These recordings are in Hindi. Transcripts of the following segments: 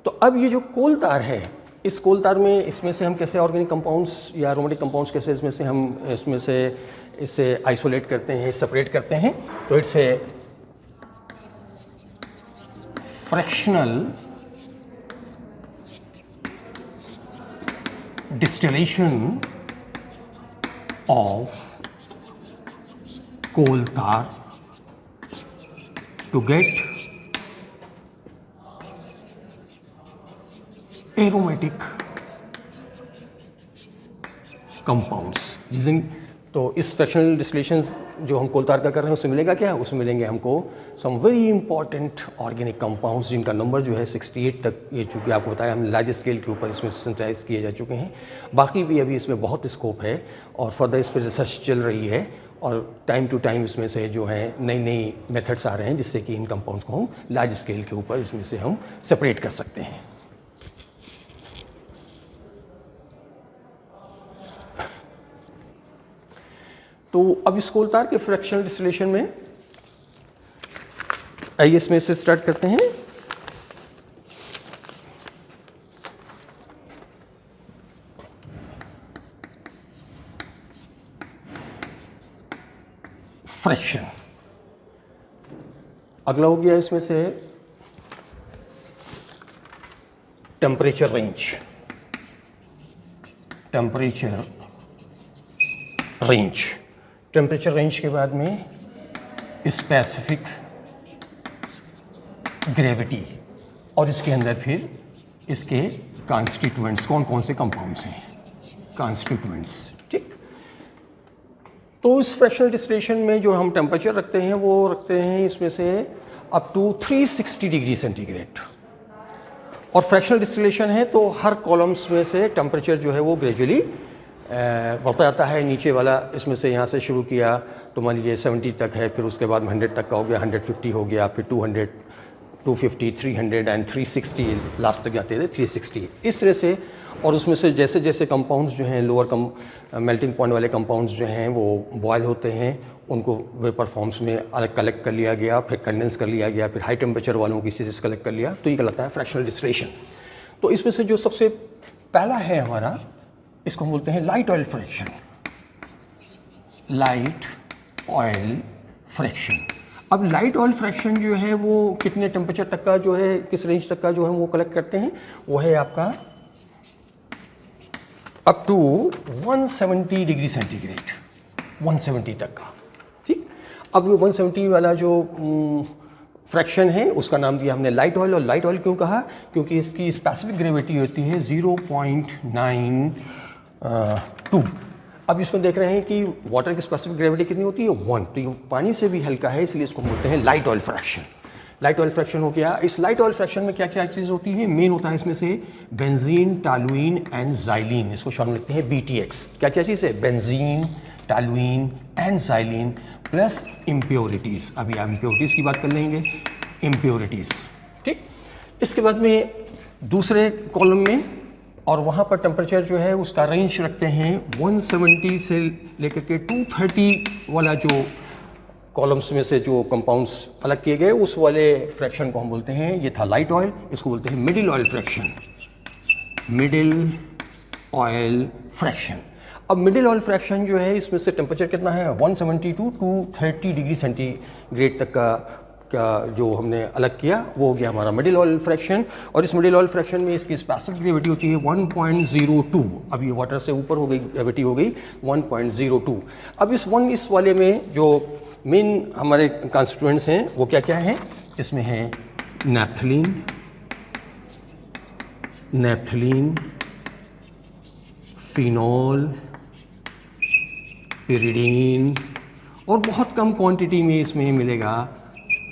तो अब ये जो कोल तार है, इस कोल तार में इसमें से हम कैसे ऑर्गेनिक कंपाउंड्स या एरोमेटिक कंपाउंड्स कैसे इसमें से इसे आइसोलेट करते हैं, सेपरेट करते हैं। तो it's a fractional distillation of coal tar to get aromatic compounds। तो इस फ्रैक्शनल डिस्टिलेशन जो हम कोल तार का कर रहे हैं उसमें मिलेगा क्या? उसमें मिलेंगे हमको some very important organic compounds जिनका नंबर जो है 68 तक, ये चूँकि आपको बताया हम लार्ज स्केल के ऊपर इसमें सिंथेसाइज किए जा चुके हैं। बाकी भी अभी इसमें बहुत स्कोप है और फर्दर इस पर रिसर्च चल रही है और टाइम टू टाइम इसमें से जो है नई नई मेथड्स आ रहे हैं जिससे कि इन कंपाउंड्स को हम लार्ज स्केल के ऊपर इसमें से हम सेपरेट कर सकते हैं। तो अब इस कोल तार के फ्रैक्शनल डिस्टिलेशन में आइए इसमें से स्टार्ट करते हैं। फ्रैक्शन अगला हो गया इसमें से टेम्परेचर रेंज। टेम्परेचर रेंज के बाद में स्पेसिफिक ग्रेविटी और इसके अंदर फिर इसके कॉन्स्टिट्यूएंट्स, कौन कौन से कंपाउंड्स हैं, कॉन्स्टिट्यूएंट्स। ठीक, तो इस फ्रैक्शनल डिस्टिलेशन में जो हम टेम्परेचर रखते हैं वो रखते हैं इसमें से अप टू 360 डिग्री सेंटीग्रेड। और फ्रैक्शनल डिस्टिलेशन है तो हर कॉलम्स में से टेम्परेचर जो है वो ग्रेजुअली बढ़ता जाता है। नीचे वाला इसमें से यहाँ से शुरू किया तो मान लीजिए 70 तक है, फिर उसके बाद 100 तक का हो गया, 150 हो गया, फिर 200, 250, 300 एंड 360 लास्ट तक जाते थे 360 इस तरह से। और उसमें से जैसे जैसे कंपाउंड्स जो हैं लोअर मेल्टिंग पॉइंट वाले कंपाउंड्स जो हैं वो बॉयल होते हैं, उनको वेपर फॉर्म्स में अलग कलेक्ट कर लिया गया, फिर कंडेंस कर लिया गया, फिर हाई टेम्परेचर वालों की चीज़ें कलेक्ट कर लिया, तो ये कहलाता है फ्रैक्शनल डिस्टिलेशन। तो इसमें से जो सबसे पहला है हमारा, इसको हम बोलते हैं light oil fraction. Light oil fraction. अब लाइट ऑयल फ्रैक्शन जो है वो कितने टेम्परेचर तक का जो है, किस रेंज तक का जो है वो कलेक्ट करते हैं, वो है आपका अप टू 170 डिग्री सेंटीग्रेड, 170 तक का। ठीक, अब 170 वाला जो फ्रैक्शन है उसका नाम दिया हमने लाइट ऑयल। और लाइट ऑयल क्यों कहा? क्योंकि इसकी स्पेसिफिक ग्रेविटी होती है 0.92। अब इसमें देख रहे हैं कि वाटर की स्पेसिफिक ग्रेविटी कितनी होती है 1, तो ये पानी से भी हल्का है, इसलिए इसको बोलते हैं light oil fraction. Light oil fraction हो गया। इस लाइट ऑयल फ्रैक्शन में क्या क्या चीज़ होती है? मेन होता है इसमें से बेंजीन, टॉलुइन एंड जाइलिन, इसको शॉर्ट में लिखते हैं BTX। क्या क्या चीज़ है? Benzene, toluene and xylene plus impurities. अभी आप इम्प्योरिटीज़ की बात कर लेंगे, इम्प्योरिटीज़। ठीक, इसके बाद में दूसरे कॉलम में और वहाँ पर टेम्परेचर जो है उसका रेंज रखते हैं 170 से लेकर के 230 वाला जो कॉलम्स में से जो कंपाउंड्स अलग किए गए उस वाले फ्रैक्शन को हम बोलते हैं, ये था लाइट ऑयल, इसको बोलते हैं middle oil fraction. Middle oil fraction. अब मिडिल ऑयल फ्रैक्शन जो है इसमें से टेम्परेचर कितना है 170 टू 230 डिग्री सेंटीग्रेड तक का जो हमने अलग किया वो हो गया हमारा मिडिल ऑयल फ्रैक्शन। और इस मिडिल ऑयल फ्रैक्शन में इसकी स्पेसिफिक ग्रेविटी होती है 1.02। अब ये वाटर से ऊपर हो गई, ग्रेविटी हो गई 1.02। अब इस वाले में जो मेन हमारे कॉन्स्टिट्यूएंट्स हैं वो क्या क्या हैं? इसमें है नैप्थलीन, फिनॉल, पिरिडीन और बहुत कम क्वांटिटी में इसमें मिलेगा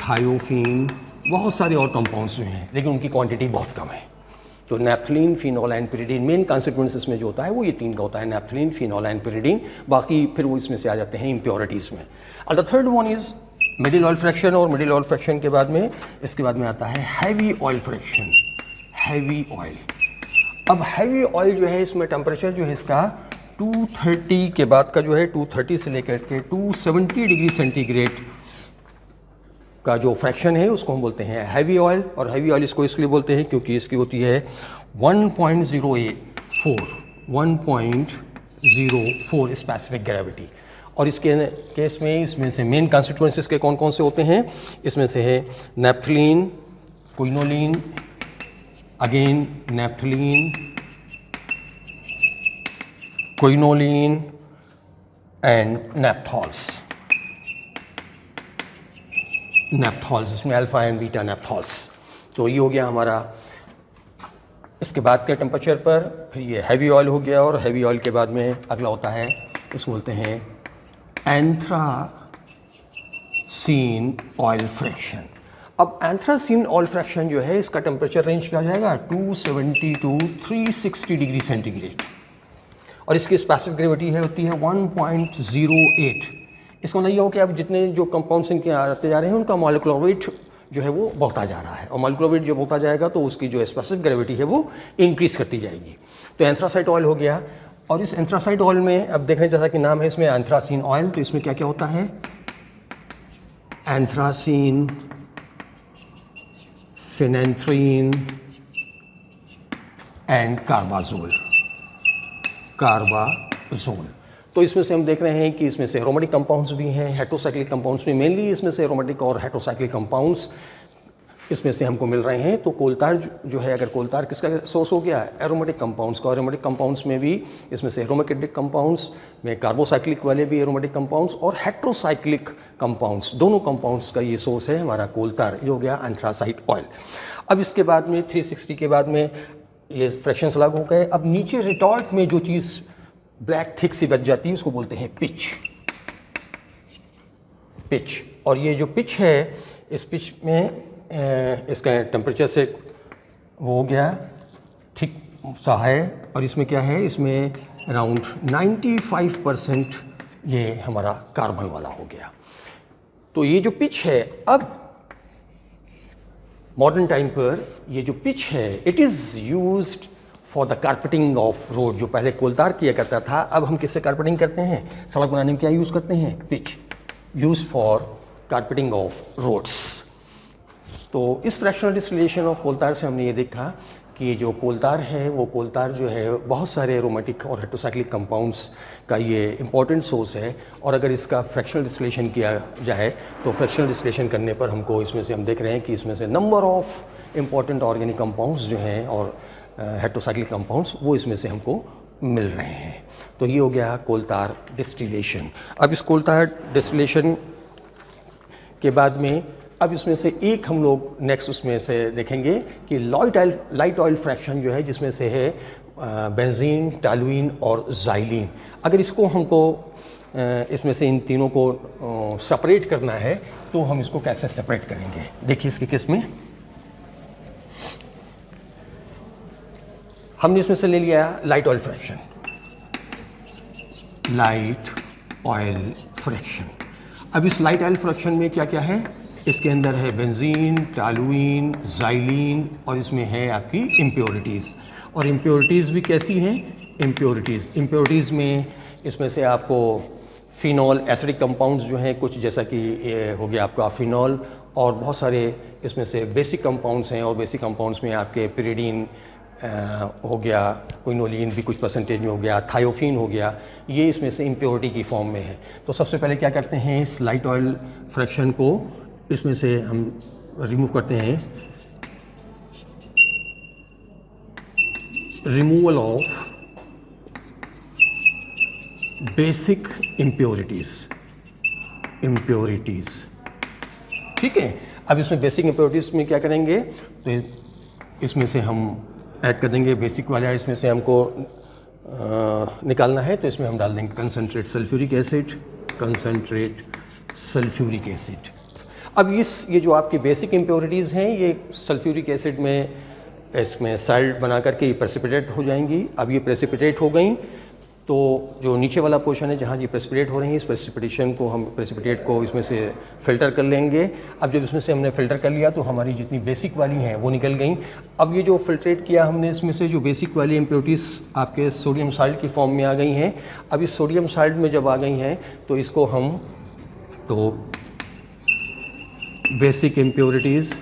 थायोफीन, बहुत सारे और कंपाउंड्स जो हैं लेकिन उनकी क्वांटिटी बहुत कम है। तो naphthalene, phenol and pyridine main constituents इसमें जो होता है वो ये तीन का होता है, नैप्थलीन, फिनॉल एंड पिरिडीन। बाकी फिर वो इसमें से आ जाते हैं इम्प्योरिटीज़ में। और the third one is middle oil fraction. और मिडिल ऑयल फ्रैक्शन के बाद में इसके बाद में आता है heavy oil fraction. Heavy oil. अब हैवी ऑयल जो है इसमें टेम्परेचर जो है इसका 230 के बाद का जो है 230 से लेकर के 270 डिग्री सेंटीग्रेड का जो फ्रैक्शन है उसको हम बोलते हैं हैवी ऑयल, और हैवी ऑयल इसको इसलिए बोलते हैं क्योंकि इसकी होती है 1.04 स्पेसिफिक ग्रेविटी। और इसके केस में इसमें से मेन कॉन्स्टिट्यूएंट्स के कौन कौन से होते हैं, इसमें से है naphthalene, quinoline, again naphthalene, quinoline and naphthols. इसमें अल्फा एंड बीटा नेप्थॉल्स। तो ये हो गया हमारा इसके बाद के टेम्परेचर पर। फिर ये हैवी ऑयल हो गया, और हैवी ऑयल के बाद में अगला होता है, इसको बोलते हैं एंथ्रासीन ऑयल फ्रैक्शन। अब एंथ्रासीन ऑयल फ्रैक्शन जो है इसका टेम्परेचर रेंज क्या हो जाएगा 270 टू 360 डिग्री सेंटीग्रेड, और इसकी स्पेसिफिक ग्रेविटी है होती है 1.08। इसका मतलब ये हो कि अब जितने जो कंपाउंड्स इनके आते जा रहे हैं उनका मॉलिक्यूलर वेट जो है वो बढ़ता जा रहा है, और मॉलिक्यूलर वेट जब बढ़ता जाएगा तो उसकी जो स्पेसिफिक ग्रेविटी है वो इंक्रीज करती जाएगी। तो एंथ्रासाइट ऑयल हो गया, और इस एंथ्रासाइट ऑयल में अब देख रहे हैं जैसा कि नाम है इसमें एंथ्रासीन ऑयल, तो इसमें क्या क्या होता है, एंथ्रासीन, फिनेंथ्रीन एंड कार्बाजोल। तो इसमें से हम देख रहे हैं कि इसमें से एरोमेटिक कंपाउंड्स भी हैं, हेटेरोसाइक्लिक कंपाउंड्स भी, मेनली इसमें से एरोमेटिक और हेटेरोसाइक्लिक कंपाउंड्स इसमें से हमको मिल रहे हैं। तो कोलतार जो है, अगर कोलतार किसका सोर्स हो गया, एरोमेटिक कंपाउंड्स का। एरोमेटिक कंपाउंड्स में भी इसमें से एरोमेटिक कंपाउंड्स में कार्बोसाइक्लिक वाले भी एरोमेटिक कंपाउंड्स और हेटेरोसाइक्लिक कंपाउंड्स, दोनों कंपाउंड्स का ये सोर्स है हमारा कोलतार। ये हो गया एंथ्रासाइट ऑयल। अब इसके बाद में 360 के बाद में ये फ्रैक्शंस लागू हो गए। अब नीचे रिटॉर्ट में जो चीज़ ब्लैक थिक सी बच जाती है उसको बोलते हैं पिच। और ये जो पिच है, इस पिच में इसका टेम्परेचर से वो हो गया ठीक सा है, और इसमें क्या है, इसमें अराउंड 95% ये हमारा कार्बन वाला हो गया। तो ये जो पिच है, अब मॉडर्न टाइम पर ये जो पिच है it is used for the carpeting of road. जो पहले कोलतार किया करता था, अब हम किससे कारपेटिंग करते हैं, सड़क बनाने में क्या यूज़ करते हैं, pitch, use for carpeting of roads. तो इस फ्रैक्शनल डिस्टिलेशन ऑफ कोलतार से हमने ये देखा कि जो कोलतार है वो कोलतार जो है बहुत सारे एरोमेटिक और हेटेरोसाइक्लिक कंपाउंड्स का ये इंपॉर्टेंट सोर्स है। और अगर इसका फ्रैक्शनल डिस्टिलेशन किया जाए तो फ्रैक्शनल डिस्टिलेशन करने पर हमको इसमें से हम देख रहे हैं कि इसमें से number of important organic compounds जो हैं और हेटेरोसाइक्लिक कंपाउंड्स वो इसमें से हमको मिल रहे हैं। तो ये हो गया कोलतार डिस्टिलेशन। अब इस कोलतार डिस्टिलेशन के बाद में अब इसमें से एक हम लोग नेक्स्ट उसमें से देखेंगे कि लाइट ऑयल फ्रैक्शन जो है, जिसमें से है बेंजीन, टॉलुइन और ज़ाइलिन। अगर इसको हमको इसमें से इन तीनों को सेपरेट करना है तो हम इसको कैसे सेपरेट करेंगे, देखिए इसके केस में हमने इसमें से ले लिया लाइट ऑयल फ्रैक्शन। अब इस लाइट ऑयल फ्रैक्शन में क्या क्या है, इसके अंदर है बेंजीन, टॉलुइन, ज़ाइलिन, और इसमें है आपकी इम्प्योरिटीज़। और इम्प्योरिटीज़ भी कैसी हैं, इम्प्योरिटीज़ में इसमें से आपको फिनॉल, एसिडिक कंपाउंड्स जो हैं कुछ, जैसा कि ये हो गया आपका फिनॉल, और बहुत सारे इसमें से बेसिक कंपाउंड्स हैं, और बेसिक कंपाउंड्स में आपके पिरिडीन हो गया, क्विनोलिन भी कुछ परसेंटेज में हो गया, थायोफिन हो गया, ये इसमें से इम्प्योरिटी की फॉर्म में है। तो सबसे पहले क्या करते हैं, इस लाइट ऑयल फ्रैक्शन को इसमें से हम रिमूव करते हैं, रिमूवल ऑफ बेसिक इम्प्योरिटीज़। ठीक है। अब इसमें बेसिक इम्प्योरिटीज़ में क्या करेंगे, तो इसमें से हम ऐड कर देंगे बेसिक वाला, इसमें से हमको निकालना है, तो इसमें हम डाल देंगे कंसनट्रेट सल्फ्यूरिक एसिड। अब ये जो आपकी बेसिक इम्प्योरिटीज़ हैं ये सल्फ्यूरिक एसिड में इसमें साल्ट बना करके ये प्रेसिपिटेट हो जाएंगी। अब ये प्रेसिपिटेट हो गई तो जो नीचे वाला पोर्शन है जहाँ ये प्रेसिपिटेट हो रही है, इस प्रेसिपिटेट को इसमें से फ़िल्टर कर लेंगे। अब जब इसमें से हमने फ़िल्टर कर लिया तो हमारी जितनी बेसिक वाली हैं वो निकल गई। अब ये जो फ़िल्ट्रेट किया हमने, इसमें से जो बेसिक वाली इम्प्योरिटीज़ आपके सोडियम साल्ट की फॉर्म में आ गई हैं। अब इस सोडियम साल्ट में जब आ गई हैं तो इसको हम तो बेसिक इम्प्योरिटीज़,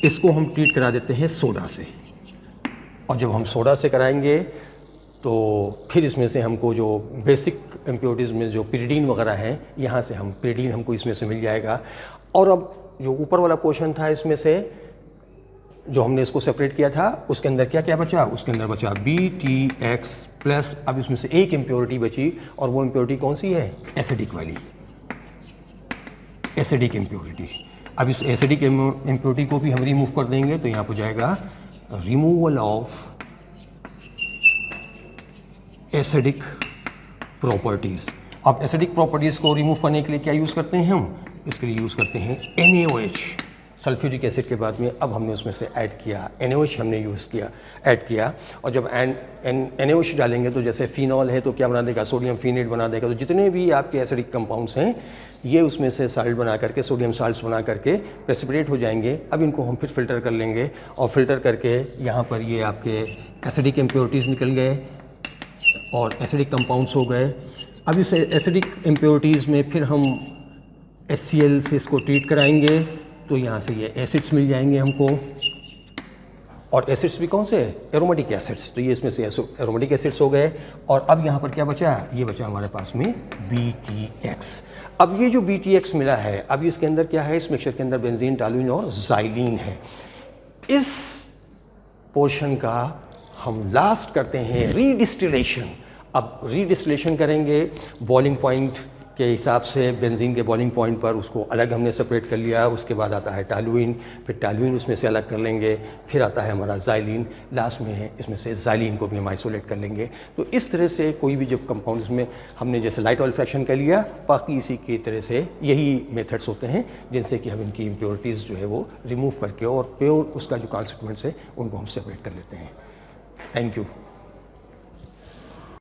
इसको हम ट्रीट करा देते हैं सोडा से। और जब हम सोडा से कराएंगे तो फिर इसमें से हमको जो बेसिक इम्प्योरिटीज़ में जो पिरिडीन वगैरह हैं, यहाँ से हम पिरिडीन हमको इसमें से मिल जाएगा। और अब जो ऊपर वाला पोर्शन था इसमें से जो हमने इसको सेपरेट किया था, उसके अंदर क्या क्या बचा? उसके अंदर बचा BTX प्लस। अब इसमें से एक इम्प्योरिटी बची, और वो इम्प्योरिटी कौन सी है? एसिडिक वाली, एसिडिक इम्प्योरिटी। अब इस एसिडिक इम्प्योरिटी को भी हम रिमूव कर देंगे, तो यहाँ पर जाएगा रिमूवल ऑफ एसिडिक प्रॉपर्टीज़। अब एसिडिक प्रॉपर्टीज़ को रिमूव करने के लिए क्या यूज़ करते हैं हम? इसके लिए यूज़ करते हैं NaOH, सल्फ्यूरिक एसिड के बाद में अब हमने उसमें से ऐड किया NaOH, हमने यूज़ किया, ऐड किया। और जब NaOH डालेंगे तो जैसे फिनॉल है तो क्या बना देगा? सोडियम फिनेट बना देगा। तो जितने भी आपके एसिडिक कंपाउंड्स हैं ये उसमें से साल्ट बना करके, सोडियम साल्ट्स बना करके प्रेसिपिटेट हो जाएंगे। अब इनको हम फिर फ़िल्टर कर लेंगे, और फिल्टर करके यहाँ पर ये आपके एसिडिक इम्प्योरिटीज़ निकल गए और एसिडिक कंपाउंड्स हो गए। अब इस एसिडिक इम्प्योरिटीज़ में फिर हम HCl से इसको ट्रीट कराएंगे, तो यहाँ से ये एसिड्स मिल जाएंगे हमको। और एसिड्स भी कौन से? Aromatic acids. तो ये इसमें से एरोमेटिक एसिड्स हो गए। और अब यहाँ पर क्या बचा? ये बचा हमारे पास में BTX। अब ये जो BTX मिला है, अब इसके अंदर क्या है? इस मिक्सचर के अंदर बेंजीन, टॉलुइन और ज़ाइलीन है। इस पोर्शन का हम लास्ट करते हैं रीडिस्टिलेशन। अब रीडिस्टिलेशन करेंगे बॉइलिंग पॉइंट के हिसाब से, बेंजीन के बॉइलिंग पॉइंट पर उसको अलग हमने सेपरेट कर लिया। उसके बाद आता है टॉलुइन, फिर टॉलुइन उसमें से अलग कर लेंगे, फिर आता है हमारा ज़ाइलीन, लास्ट में है इसमें से ज़ाइलीन को भी हम आइसोलेट कर लेंगे। तो इस तरह से कोई भी जब कंपाउंड्स में हमने जैसे लाइट ऑयल फ्रैक्शन कर लिया, बाकी इसी की तरह से यही मेथड्स होते हैं जिनसे कि हम इनकी इम्प्योरिटीज़ जो है वो रिमूव करके और प्योर उसका जो कॉन्स्टिट्यूएंट्स है उनको हम सेपरेट कर लेते हैं। Thank you.